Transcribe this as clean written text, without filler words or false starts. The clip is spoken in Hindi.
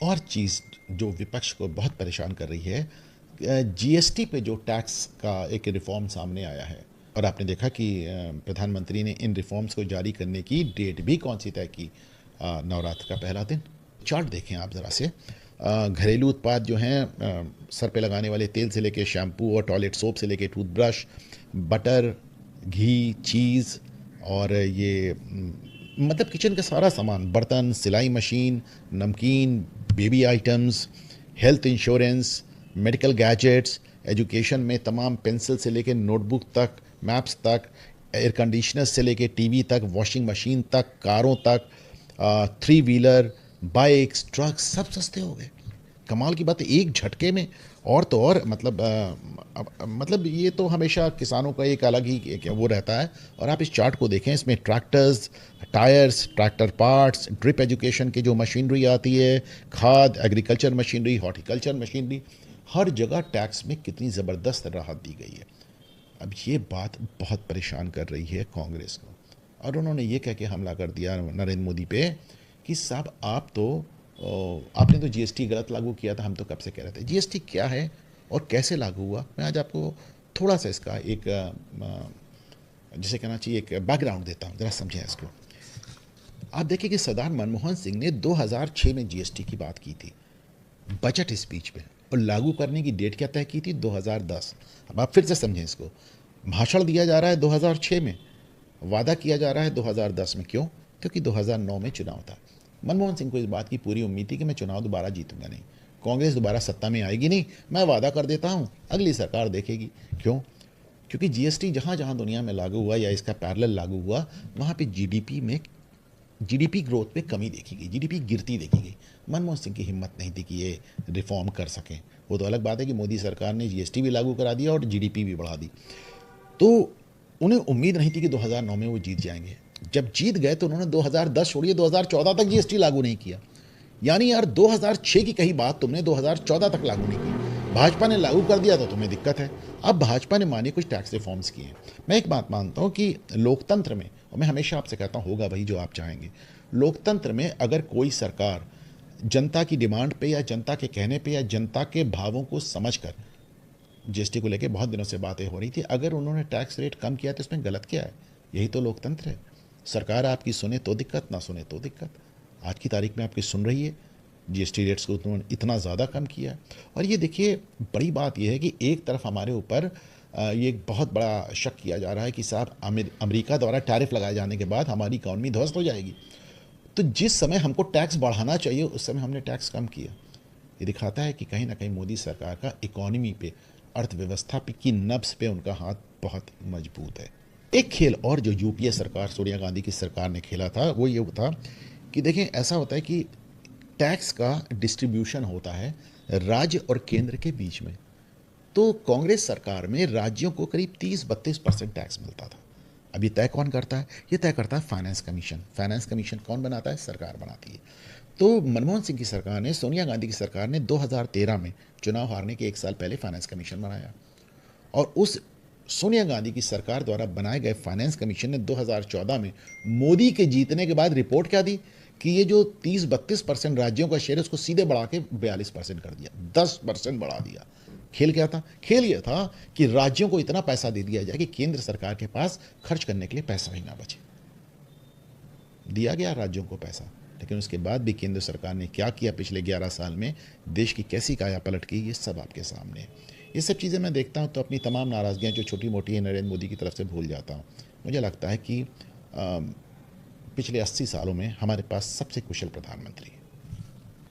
और चीज़ जो विपक्ष को बहुत परेशान कर रही है, जीएसटी पे जो टैक्स का एक रिफॉर्म सामने आया है, और आपने देखा कि प्रधानमंत्री ने इन रिफॉर्म्स को जारी करने की डेट भी कौन सी तय की, नवरात्र का पहला दिन। चार्ट देखें आप ज़रा से, घरेलू उत्पाद जो हैं, सर पे लगाने वाले तेल से लेके शैम्पू और टॉयलेट सोप से लेके टूथब्रश, बटर, घी, चीज़, और ये मतलब किचन का सारा सामान, बर्तन, सिलाई मशीन, नमकीन, baby items, health insurance, medical gadgets, education में तमाम पेंसिल से लेके नोटबुक तक, मैप्स तक, एयर कंडीशनर से लेके टीवी तक, वॉशिंग मशीन तक, कारों तक, थ्री व्हीलर, बाइक्स, ट्रक्स सब सस्ते हो गए। कमाल की बात है, एक झटके में। और तो और मतलब ये तो हमेशा किसानों का एक अलग ही वो रहता है। और आप इस चार्ट को देखें, इसमें tractors, tyres, tractor parts, drip education की जो मशीनरी आती है, खाद, एग्रीकल्चर मशीनरी, हॉर्टिकल्चर मशीनरी, हर जगह टैक्स में कितनी ज़बरदस्त राहत दी गई है। अब ये बात बहुत परेशान कर रही है कांग्रेस को, और उन्होंने ये कह के हमला कर दिया नरेंद्र मोदी पे कि साहब आपने तो जीएसटी गलत लागू किया था। हम तो कब से कह रहे थे जीएसटी क्या है और कैसे लागू हुआ। मैं आज आपको थोड़ा सा इसका एक जिसे कहना चाहिए एक बैकग्राउंड देता हूँ, ज़रा समझें इसको। आप देखिए कि सरदार मनमोहन सिंह ने 2006 में जीएसटी की बात की थी बजट स्पीच में, और लागू करने की डेट क्या तय की थी, 2010। अब आप फिर से समझें इसको। भाषण दिया जा रहा है 2006 में, वादा किया जा रहा है 2010 में। क्यों? क्योंकि 2009 में चुनाव था। मनमोहन सिंह को इस बात की पूरी उम्मीद थी कि मैं चुनाव दोबारा जीतूंगा नहीं, कांग्रेस दोबारा सत्ता में आएगी नहीं, मैं वादा कर देता हूं, अगली सरकार देखेगी। क्यों? क्योंकि जीएसटी जहां जहां दुनिया में लागू हुआ या इसका पैरेलल लागू हुआ, वहां पे जीडीपी ग्रोथ पे कमी देखी गई, जीडीपी गिरती देखी गई। मनमोहन सिंह की हिम्मत नहीं थी कि ये रिफॉर्म कर सकें। वो तो अलग बात है कि मोदी सरकार ने जीएसटी भी लागू करा दिया और जीडीपी भी बढ़ा दी। तो उन्हें उम्मीद नहीं थी कि 2009 में वो जीत जाएंगे। जब जीत गए तो उन्होंने 2010 छोड़िए 2014 तक जीएसटी लागू नहीं किया। यानी यार 2006 की कही बात तुमने 2014 तक लागू नहीं की। भाजपा ने लागू कर दिया तो तुम्हें दिक्कत है। अब भाजपा ने माने कुछ टैक्स रिफॉर्म्स किए हैं। मैं एक बात मानता हूं कि लोकतंत्र में, और मैं हमेशा आपसे कहता हूं होगा भाई जो आप चाहेंगे, लोकतंत्र में अगर कोई सरकार जनता की डिमांड पे या जनता के कहने पे या जनता के भावों को समझकर, जीएसटी को लेकर बहुत दिनों से बातें हो रही थी, अगर उन्होंने टैक्स रेट कम किया तो इसमें गलत क्या है? यही तो लोकतंत्र है। सरकार आपकी सुने तो दिक्कत, ना सुने तो दिक्कत। आज की तारीख में आपकी सुन रही है, जीएसटी रेट्स को उन्होंने इतना ज़्यादा कम किया है। और ये देखिए, बड़ी बात यह है कि एक तरफ हमारे ऊपर ये एक बहुत बड़ा शक किया जा रहा है कि साहब अमेरिका द्वारा टैरिफ लगाए जाने के बाद हमारी इकॉनमी ध्वस्त हो जाएगी। तो जिस समय हमको टैक्स बढ़ाना चाहिए उस समय हमने टैक्स कम किया। ये दिखाता है कि कहीं ना कहीं मोदी सरकार का इकॉनमी पे, अर्थव्यवस्था पे की नब्ज पे उनका हाथ बहुत मजबूत है। एक खेल और जो यूपीए सरकार, सोनिया गांधी की सरकार ने खेला था, वो ये था कि देखें, ऐसा होता है कि टैक्स का डिस्ट्रीब्यूशन होता है राज्य और केंद्र के बीच में। तो कांग्रेस सरकार में राज्यों को करीब 30-32% टैक्स मिलता था। अब ये तय कौन करता है? ये तय करता है फाइनेंस कमीशन। फाइनेंस कमीशन कौन बनाता है? सरकार बनाती है। तो मनमोहन सिंह की सरकार ने, सोनिया गांधी की सरकार ने 2013 में चुनाव हारने के एक साल पहले फाइनेंस कमीशन बनाया, और उस सोनिया गांधी की सरकार द्वारा बनाए गए फाइनेंस कमीशन ने 2014 में मोदी के जीतने के बाद रिपोर्ट क्या दी कि ये जो 30-32% राज्यों का शेयर है उसको सीधे बढ़ा के 42% कर दिया, 10% बढ़ा दिया। खेल क्या था? खेल यह था कि राज्यों को इतना पैसा दे दिया जाए कि केंद्र सरकार के पास खर्च करने के लिए पैसा ही ना बचे। दिया गया राज्यों को पैसा, लेकिन उसके बाद भी केंद्र सरकार ने क्या किया पिछले 11 साल में, देश की कैसी काया पलट की, ये सब आपके सामने है। ये सब चीज़ें मैं देखता हूँ तो अपनी तमाम नाराज़गियाँ जो छोटी मोटी हैं नरेंद्र मोदी की तरफ से भूल जाता हूँ। मुझे लगता है कि पिछले 80 सालों में हमारे पास सबसे कुशल प्रधानमंत्री है।